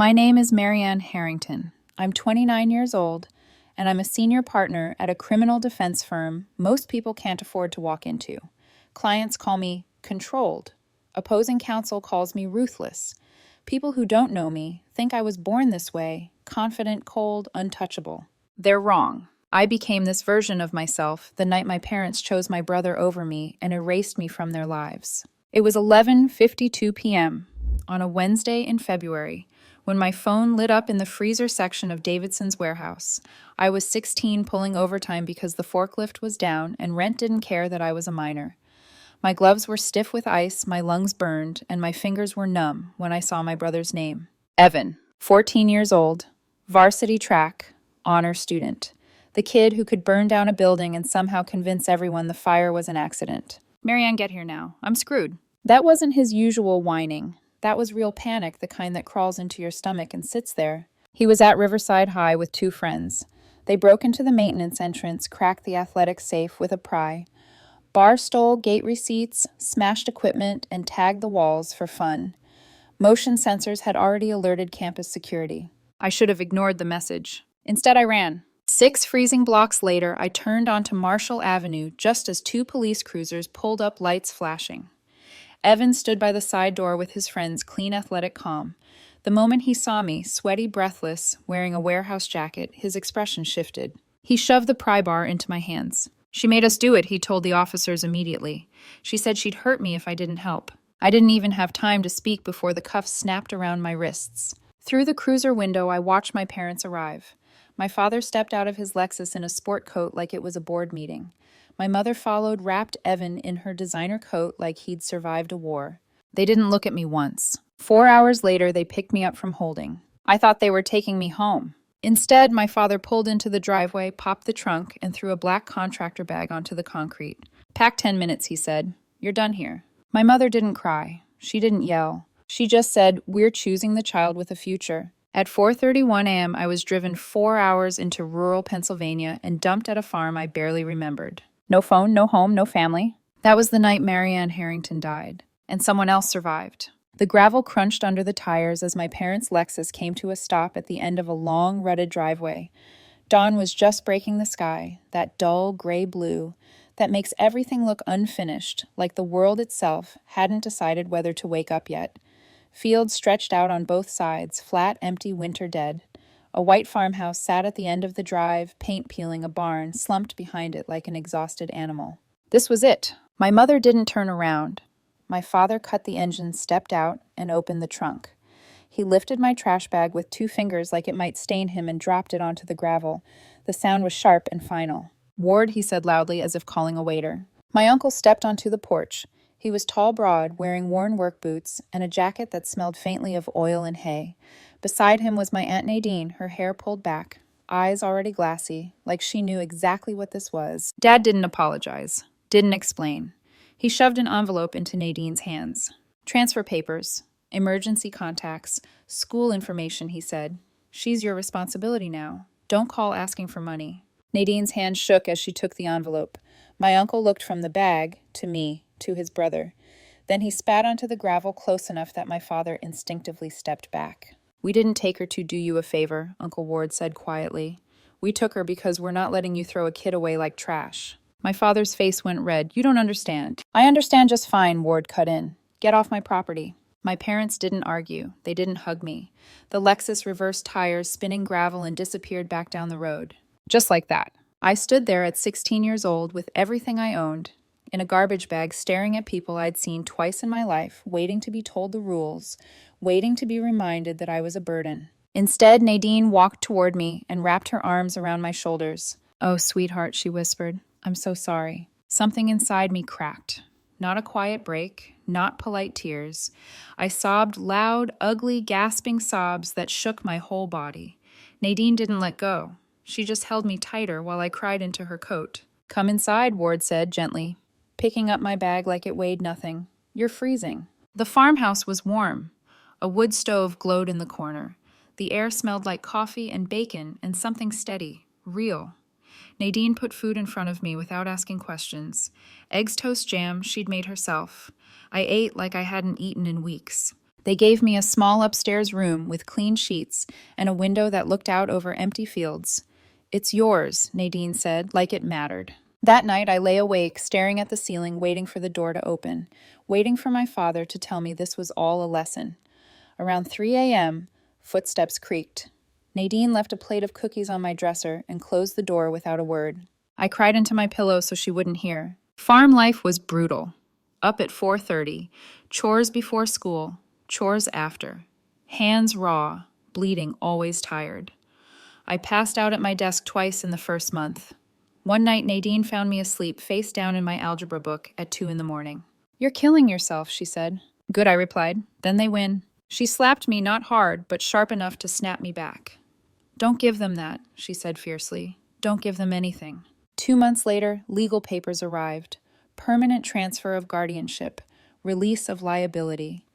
My name is Marianne Harrington. I'm 29 years old, and I'm a senior partner at a criminal defense firm most people can't afford to walk into. Clients call me controlled. Opposing counsel calls me ruthless. People who don't know me think I was born this way, confident, cold, untouchable. They're wrong. I became this version of myself the night my parents chose my brother over me and erased me from their lives. It was 11:52 p.m. on a Wednesday in February when my phone lit up in the freezer section of Davidson's warehouse. I was 16 pulling overtime because the forklift was down and rent didn't care that I was a minor. My gloves were stiff with ice, my lungs burned, and my fingers were numb when I saw my brother's name. Evan, 14 years old, varsity track, honor student. The kid who could burn down a building and somehow convince everyone the fire was an accident. Marianne, get here now. I'm screwed. That wasn't his usual whining. That was real panic, the kind that crawls into your stomach and sits there. He was at Riverside High with two friends. They broke into the maintenance entrance, cracked the athletic safe with a pry, bar stole gate receipts, smashed equipment, and tagged the walls for fun. Motion sensors had already alerted campus security. I should have ignored the message. Instead, I ran. 6 freezing blocks later, I turned onto Marshall Avenue just as 2 police cruisers pulled up, lights flashing. Evan stood by the side door with his friend's clean athletic calm. The moment he saw me, sweaty, breathless, wearing a warehouse jacket, his expression shifted. He shoved the pry bar into my hands. She made us do it, he told the officers immediately. She said she'd hurt me if I didn't help. I didn't even have time to speak before the cuffs snapped around my wrists. Through the cruiser window, I watched my parents arrive. My father stepped out of his Lexus in a sport coat like it was a board meeting. My mother followed, wrapped Evan in her designer coat like he'd survived a war. They didn't look at me once. 4 hours later, they picked me up from holding. I thought they were taking me home. Instead, my father pulled into the driveway, popped the trunk, and threw a black contractor bag onto the concrete. "Pack 10 minutes," he said. "You're done here." My mother didn't cry. She didn't yell. She just said, "We're choosing the child with a future." At 4:31 a.m., I was driven 4 hours into rural Pennsylvania and dumped at a farm I barely remembered. No phone, no home, no family. That was the night Marianne Harrington died, and someone else survived. The gravel crunched under the tires as my parents' Lexus came to a stop at the end of a long, rutted driveway. Dawn was just breaking the sky, that dull gray blue that makes everything look unfinished, like the world itself hadn't decided whether to wake up yet. Fields stretched out on both sides, flat, empty, winter dead. A white farmhouse sat at the end of the drive, paint peeling a barn, slumped behind it like an exhausted animal. This was it. My mother didn't turn around. My father cut the engine, stepped out, and opened the trunk. He lifted my trash bag with 2 fingers like it might stain him and dropped it onto the gravel. The sound was sharp and final. "Ward," he said loudly, as if calling a waiter. My uncle stepped onto the porch. He was tall, broad, wearing worn work boots and a jacket that smelled faintly of oil and hay. Beside him was my Aunt Nadine, her hair pulled back, eyes already glassy, like she knew exactly what this was. Dad didn't apologize, didn't explain. He shoved an envelope into Nadine's hands. "Transfer papers, emergency contacts, school information," he said. "She's your responsibility now. Don't call asking for money." Nadine's hand shook as she took the envelope. My uncle looked from the bag to me, to his brother. Then he spat onto the gravel close enough that my father instinctively stepped back. "We didn't take her to do you a favor," Uncle Ward said quietly. "We took her because we're not letting you throw a kid away like trash." My father's face went red. "You don't understand." "I understand just fine," Ward cut in. "Get off my property." My parents didn't argue. They didn't hug me. The Lexus reversed tires, spinning gravel, and disappeared back down the road. Just like that. I stood there at 16 years old with everything I owned, in a garbage bag, staring at people I'd seen twice in my life, waiting to be told the rules, waiting to be reminded that I was a burden. Instead, Nadine walked toward me and wrapped her arms around my shoulders. "Oh, sweetheart," she whispered. "I'm so sorry." Something inside me cracked. Not a quiet break, not polite tears. I sobbed loud, ugly, gasping sobs that shook my whole body. Nadine didn't let go. She just held me tighter while I cried into her coat. "Come inside," Ward said gently, picking up my bag like it weighed nothing. "You're freezing." The farmhouse was warm. A wood stove glowed in the corner. The air smelled like coffee and bacon and something steady, real. Nadine put food in front of me without asking questions. Eggs toast jam she'd made herself. I ate like I hadn't eaten in weeks. They gave me a small upstairs room with clean sheets and a window that looked out over empty fields. "It's yours," Nadine said, like it mattered. That night I lay awake, staring at the ceiling, waiting for the door to open, waiting for my father to tell me this was all a lesson. Around 3 a.m., footsteps creaked. Nadine left a plate of cookies on my dresser and closed the door without a word. I cried into my pillow so she wouldn't hear. Farm life was brutal. Up at 4:30, chores before school, chores after. Hands raw, bleeding, always tired. I passed out at my desk twice in the first month. One night, Nadine found me asleep, face down in my algebra book at 2 in the morning. "You're killing yourself," she said. "Good," I replied. "Then they win." She slapped me, not hard, but sharp enough to snap me back. "Don't give them that," she said fiercely. "Don't give them anything." 2 months later, legal papers arrived. Permanent transfer of guardianship. Release of liability.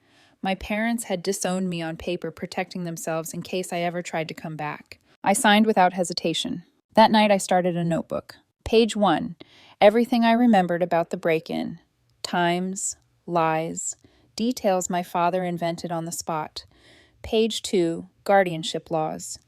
My parents had disowned me on paper, protecting themselves in case I ever tried to come back. I signed without hesitation. That night I started a notebook. Page 1. Everything I remembered about the break-in. Times, lies, details my father invented on the spot. Page 2. Guardianship laws.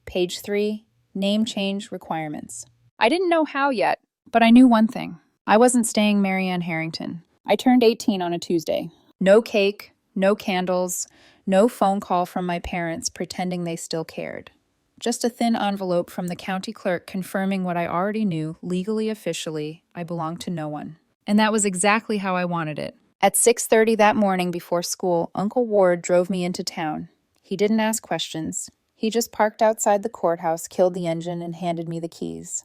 Page 3. Name change requirements. I didn't know how yet, but I knew one thing. I wasn't staying Marianne Harrington. I turned 18 on a Tuesday. No cake, no candles, no phone call from my parents pretending they still cared. Just a thin envelope from the county clerk confirming what I already knew, legally, officially, I belonged to no one. And that was exactly how I wanted it. At 6:30 that morning before school, Uncle Ward drove me into town. He didn't ask questions. He just parked outside the courthouse, killed the engine, and handed me the keys.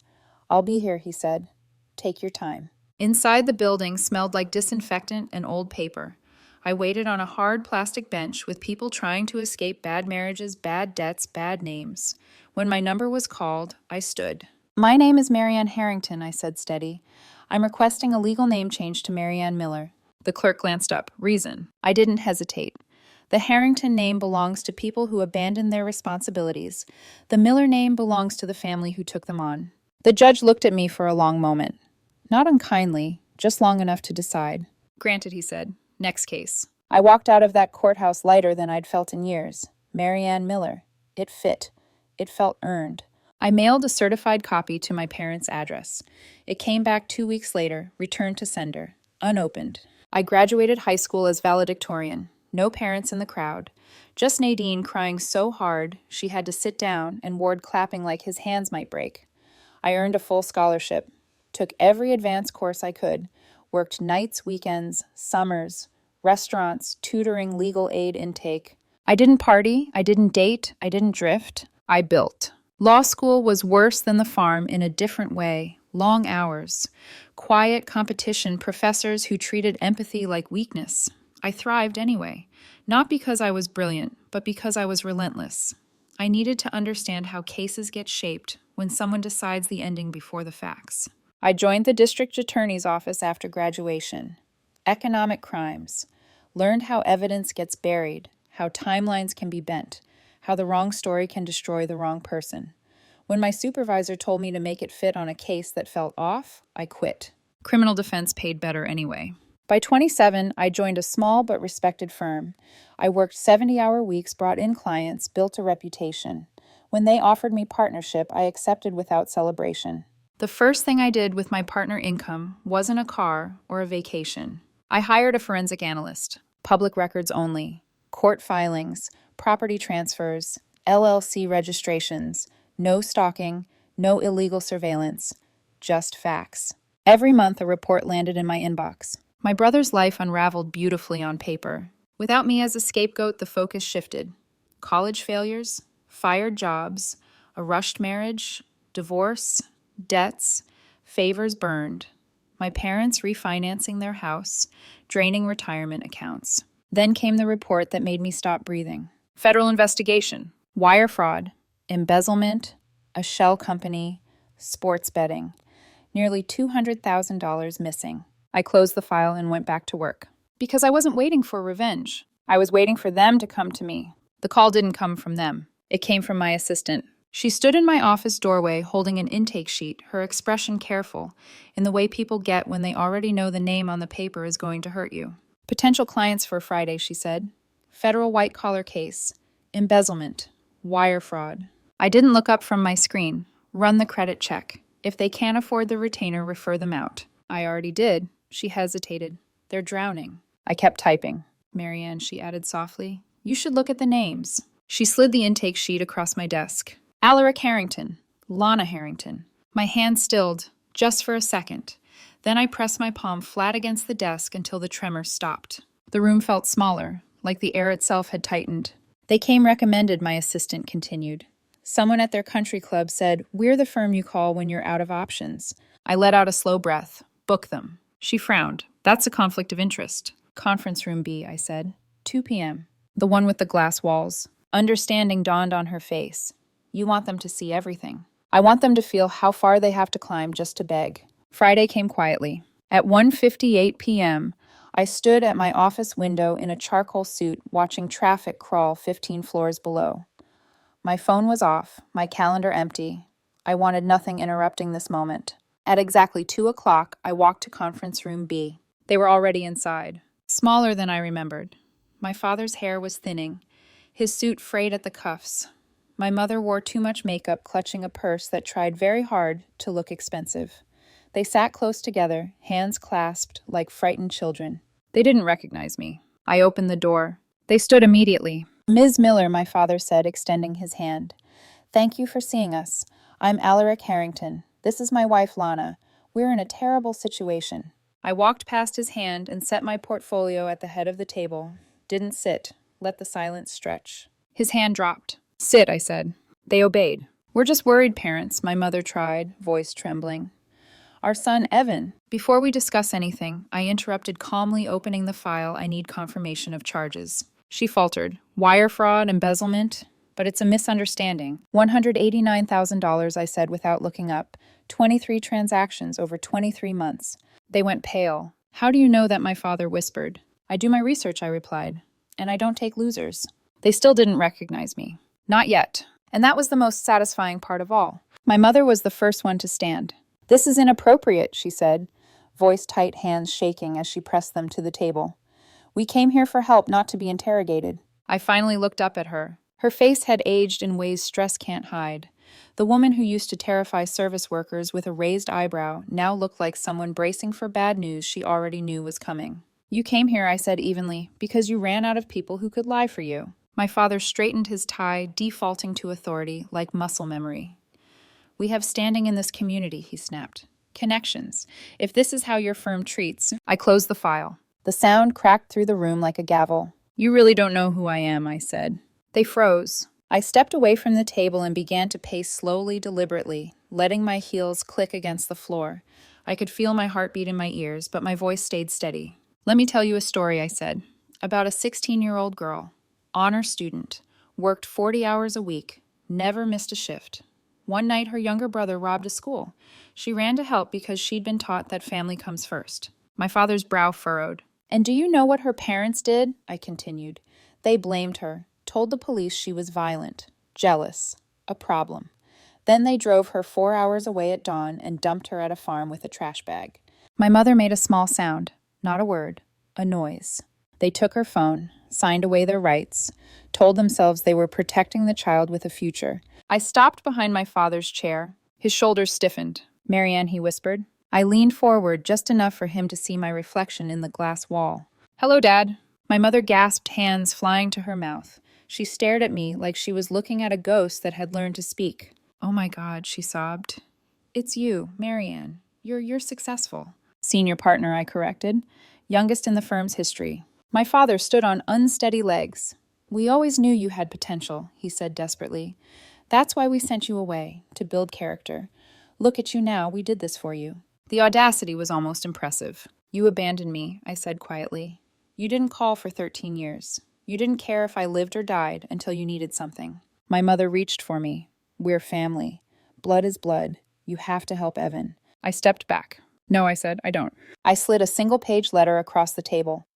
"I'll be here," he said. "Take your time." Inside the building smelled like disinfectant and old paper. I waited on a hard plastic bench with people trying to escape bad marriages, bad debts, bad names. When my number was called, I stood. "My name is Marianne Harrington," I said steady. "I'm requesting a legal name change to Marianne Miller." The clerk glanced up. "Reason." I didn't hesitate. The Harrington name belongs to people who abandoned their responsibilities. The Miller name belongs to the family who took them on. The judge looked at me for a long moment. Not unkindly, just long enough to decide. "Granted," he said. "Next case." I walked out of that courthouse lighter than I'd felt in years. Marianne Miller. It fit. It felt earned. I mailed a certified copy to my parents' address. It came back 2 weeks later, returned to sender, unopened. I graduated high school as valedictorian. No parents in the crowd. Just Nadine crying so hard she had to sit down and Ward clapping like his hands might break. I earned a full scholarship. Took every advanced course I could. Worked nights, weekends, summers, restaurants, tutoring, legal aid intake. I didn't party, I didn't date, I didn't drift. I built. Law school was worse than the farm in a different way. Long hours. Quiet competition, professors who treated empathy like weakness. I thrived anyway. Not because I was brilliant, but because I was relentless. I needed to understand how cases get shaped when someone decides the ending before the facts. I joined the district attorney's office after graduation. Economic crimes. Learned how evidence gets buried, how timelines can be bent, how the wrong story can destroy the wrong person. When my supervisor told me to make it fit on a case that felt off, I quit. Criminal defense paid better anyway. By 27, I joined a small but respected firm. I worked 70-hour weeks, brought in clients, built a reputation. When they offered me partnership, I accepted without celebration. The first thing I did with my partner income wasn't a car or a vacation. I hired a forensic analyst, public records only, court filings, property transfers, LLC registrations, no stalking, no illegal surveillance, just facts. Every month a report landed in my inbox. My brother's life unraveled beautifully on paper. Without me as a scapegoat, the focus shifted. College failures, fired jobs, a rushed marriage, divorce, debts, favors burned. My parents refinancing their house, draining retirement accounts. Then came the report that made me stop breathing. Federal investigation, wire fraud, embezzlement, a shell company, sports betting. Nearly $200,000 missing. I closed the file and went back to work. Because I wasn't waiting for revenge. I was waiting for them to come to me. The call didn't come from them. It came from my assistant. She stood in my office doorway holding an intake sheet, her expression careful, in the way people get when they already know the name on the paper is going to hurt you. "Potential clients for Friday," she said. federal white-collar case, embezzlement, wire fraud. I didn't look up from my screen. Run the credit check. If they can't afford the retainer, refer them out. I already did. She hesitated. They're drowning. I kept typing. Marianne, she added softly, you should look at the names. She slid the intake sheet across my desk. Alaric Harrington. Lana Harrington. My hand stilled, just for a second. Then I pressed my palm flat against the desk until the tremor stopped. The room felt smaller, like the air itself had tightened. They came recommended, my assistant continued. Someone at their country club said, we're the firm you call when you're out of options. I let out a slow breath. Book them. She frowned. That's a conflict of interest. Conference room B, I said. 2 p.m. The one with the glass walls. Understanding dawned on her face. You want them to see everything. I want them to feel how far they have to climb just to beg. Friday came quietly. At 1:58 p.m., I stood at my office window in a charcoal suit watching traffic crawl 15 floors below. My phone was off, my calendar empty. I wanted nothing interrupting this moment. At exactly 2 o'clock, I walked to conference room B. They were already inside. Smaller than I remembered. My father's hair was thinning, his suit frayed at the cuffs. My mother wore too much makeup, clutching a purse that tried very hard to look expensive. They sat close together, hands clasped like frightened children. They didn't recognize me. I opened the door. They stood immediately. Ms. Miller, my father said, extending his hand. Thank you for seeing us. I'm Alaric Harrington. This is my wife, Lana. We're in a terrible situation. I walked past his hand and set my portfolio at the head of the table. Didn't sit. Let the silence stretch. His hand dropped. Sit, I said. They obeyed. We're just worried parents, my mother tried, voice trembling. Our son, Evan. Before we discuss anything, I interrupted, calmly opening the file. I need confirmation of charges. She faltered. Wire fraud, embezzlement? But it's a misunderstanding. $189,000, I said without looking up. 23 transactions over 23 months. They went pale. How do you know that, my father whispered. I do my research, I replied. And I don't take losers. They still didn't recognize me. Not yet. And that was the most satisfying part of all. My mother was the first one to stand. This is inappropriate, she said, voice tight, hands shaking as she pressed them to the table. We came here for help, not to be interrogated. I finally looked up at her. Her face had aged in ways stress can't hide. The woman who used to terrify service workers with a raised eyebrow now looked like someone bracing for bad news she already knew was coming. You came here, I said evenly, because you ran out of people who could lie for you. My father straightened his tie, defaulting to authority like muscle memory. We have standing in this community, he snapped. Connections. If this is how your firm treats... I closed the file. The sound cracked through the room like a gavel. You really don't know who I am, I said. They froze. I stepped away from the table and began to pace slowly, deliberately, letting my heels click against the floor. I could feel my heartbeat in my ears, but my voice stayed steady. Let me tell you a story, I said, about a 16-year-old girl, honor student, worked 40 hours a week, never missed a shift. One night, her younger brother robbed a school. She ran to help because she'd been taught that family comes first. My father's brow furrowed. And do you know what her parents did? I continued. They blamed her, told the police she was violent, jealous, a problem. Then they drove her 4 hours away at dawn and dumped her at a farm with a trash bag. My mother made a small sound, not a word, a noise. They took her phone, signed away their rights, told themselves they were protecting the child with a future. I stopped behind my father's chair. His shoulders stiffened. Marianne, he whispered. I leaned forward just enough for him to see my reflection in the glass wall. Hello, Dad. My mother gasped, hands flying to her mouth. She stared at me like she was looking at a ghost that had learned to speak. Oh my God, she sobbed. It's you, Marianne. You're successful. Senior partner, I corrected. Youngest in the firm's history. My father stood on unsteady legs. We always knew you had potential, he said desperately. That's why we sent you away, to build character. Look at you now, we did this for you. The audacity was almost impressive. You abandoned me, I said quietly. You didn't call for 13 years. You didn't care if I lived or died until you needed something. My mother reached for me. We're family. Blood is blood. You have to help Evan. I stepped back. No, I said, I don't. I slid a single-page letter across the table.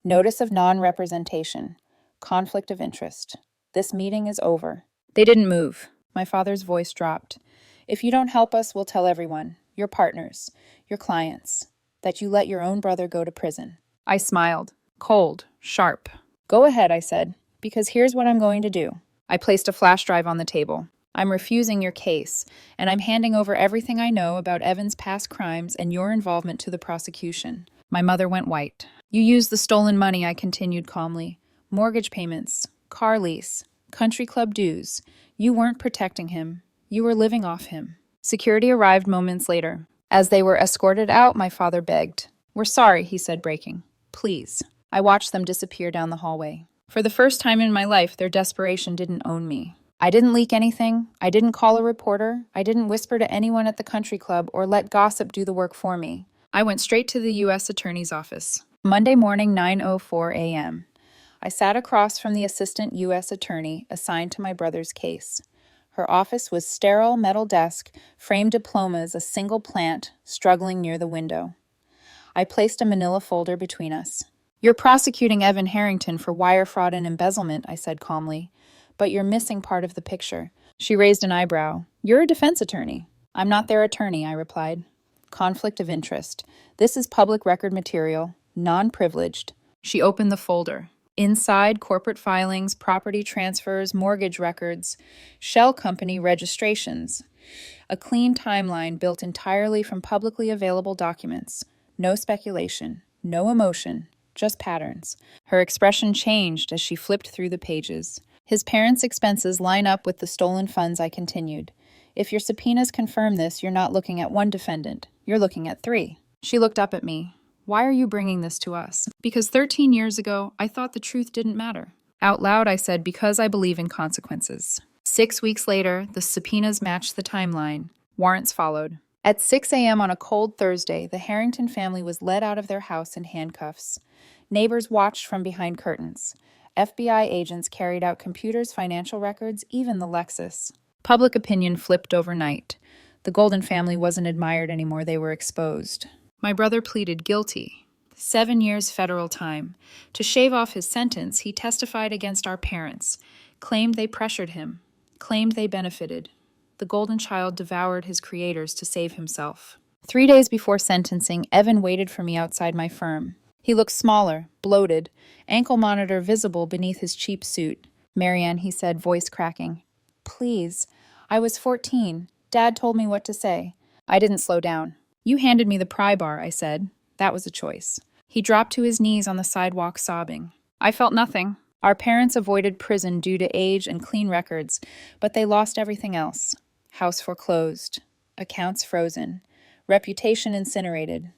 Notice of non-representation. Conflict of interest. This meeting is over. They didn't move. My father's voice dropped. If you don't help us, we'll tell everyone, your partners, your clients, that you let your own brother go to prison. I smiled, cold, sharp. Go ahead, I said, because here's what I'm going to do. I placed a flash drive on the table. I'm refusing your case, and I'm handing over everything I know about Evan's past crimes and your involvement to the prosecution. My mother went white. You used the stolen money, I continued calmly. Mortgage payments, car lease, country club dues. You weren't protecting him. You were living off him. Security arrived moments later. As they were escorted out, my father begged. We're sorry, he said, breaking. Please. I watched them disappear down the hallway. For the first time in my life, their desperation didn't own me. I didn't leak anything. I didn't call a reporter. I didn't whisper to anyone at the country club or let gossip do the work for me. I went straight to the U.S. Attorney's office. Monday morning, 9:04 a.m. I sat across from the assistant U.S. attorney assigned to my brother's case. Her office was sterile metal desk, framed diplomas, a single plant, struggling near the window. I placed a manila folder between us. You're prosecuting Evan Harrington for wire fraud and embezzlement, I said calmly, but you're missing part of the picture. She raised an eyebrow. You're a defense attorney. I'm not their attorney, I replied. Conflict of interest. This is public record material, non-privileged. She opened the folder. Inside, corporate filings, property transfers, mortgage records, shell company registrations. A clean timeline built entirely from publicly available documents. No speculation, no emotion, just patterns. Her expression changed as she flipped through the pages. His parents' expenses line up with the stolen funds, I continued. If your subpoenas confirm this, you're not looking at one defendant. You're looking at 3. She looked up at me. Why are you bringing this to us? Because 13 years ago, I thought the truth didn't matter. Out loud, I said, because I believe in consequences. 6 weeks later, the subpoenas matched the timeline. Warrants followed. At 6 a.m. on a cold Thursday, the Harrington family was led out of their house in handcuffs. Neighbors watched from behind curtains. FBI agents carried out computers, financial records, even the Lexus. Public opinion flipped overnight. The Golden family wasn't admired anymore, they were exposed. My brother pleaded guilty. 7 years federal time. To shave off his sentence, he testified against our parents, claimed they pressured him, claimed they benefited. The golden child devoured his creators to save himself. 3 days before sentencing, Evan waited for me outside my firm. He looked smaller, bloated, ankle monitor visible beneath his cheap suit. Marianne, he said, voice cracking. Please. I was 14. Dad told me what to say. I didn't slow down. You handed me the pry bar, I said. That was a choice. He dropped to his knees on the sidewalk, sobbing. I felt nothing. Our parents avoided prison due to age and clean records, but they lost everything else. House foreclosed. Accounts frozen. Reputation incinerated.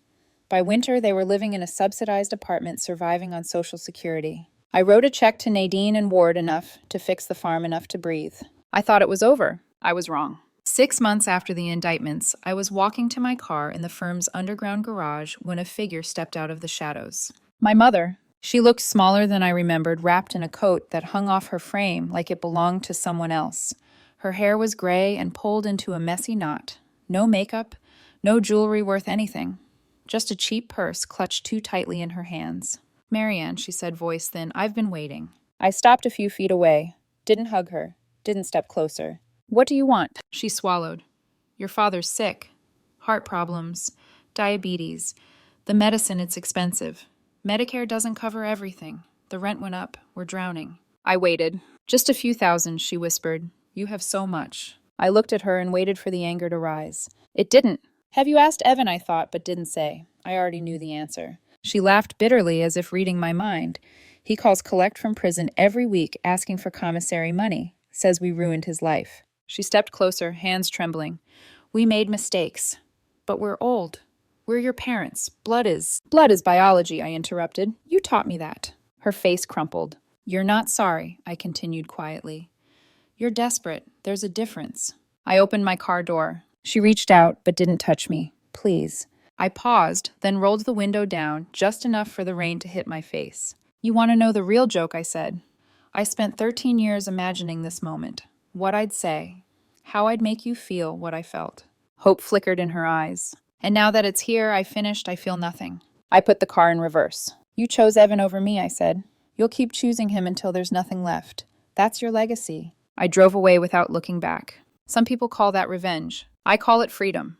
By winter, they were living in a subsidized apartment surviving on Social Security. I wrote a check to Nadine and Ward enough to fix the farm enough to breathe. I thought it was over. I was wrong. 6 months after the indictments, I was walking to my car in the firm's underground garage when a figure stepped out of the shadows. My mother. She looked smaller than I remembered, wrapped in a coat that hung off her frame like it belonged to someone else. Her hair was gray and pulled into a messy knot. No makeup, no jewelry worth anything. Just a cheap purse clutched too tightly in her hands. Marianne, she said, voice thin, I've been waiting. I stopped a few feet away. Didn't hug her. Didn't step closer. What do you want? She swallowed. Your father's sick. Heart problems. Diabetes. The medicine, it's expensive. Medicare doesn't cover everything. The rent went up. We're drowning. I waited. Just a few thousand, she whispered. You have so much. I looked at her and waited for the anger to rise. It didn't. Have you asked Evan, I thought, but didn't say. I already knew the answer. She laughed bitterly as if reading my mind. He calls collect from prison every week asking for commissary money. Says we ruined his life. She stepped closer, hands trembling. We made mistakes. But we're old. We're your parents. Blood is biology, I interrupted. You taught me that. Her face crumpled. You're not sorry, I continued quietly. You're desperate. There's a difference. I opened my car door. She reached out, but didn't touch me. Please. I paused, then rolled the window down, just enough for the rain to hit my face. You want to know the real joke, I said. I spent 13 years imagining this moment. What I'd say. How I'd make you feel what I felt. Hope flickered in her eyes. And now that it's here, I feel nothing. I put the car in reverse. You chose Evan over me, I said. You'll keep choosing him until there's nothing left. That's your legacy. I drove away without looking back. Some people call that revenge. I call it freedom.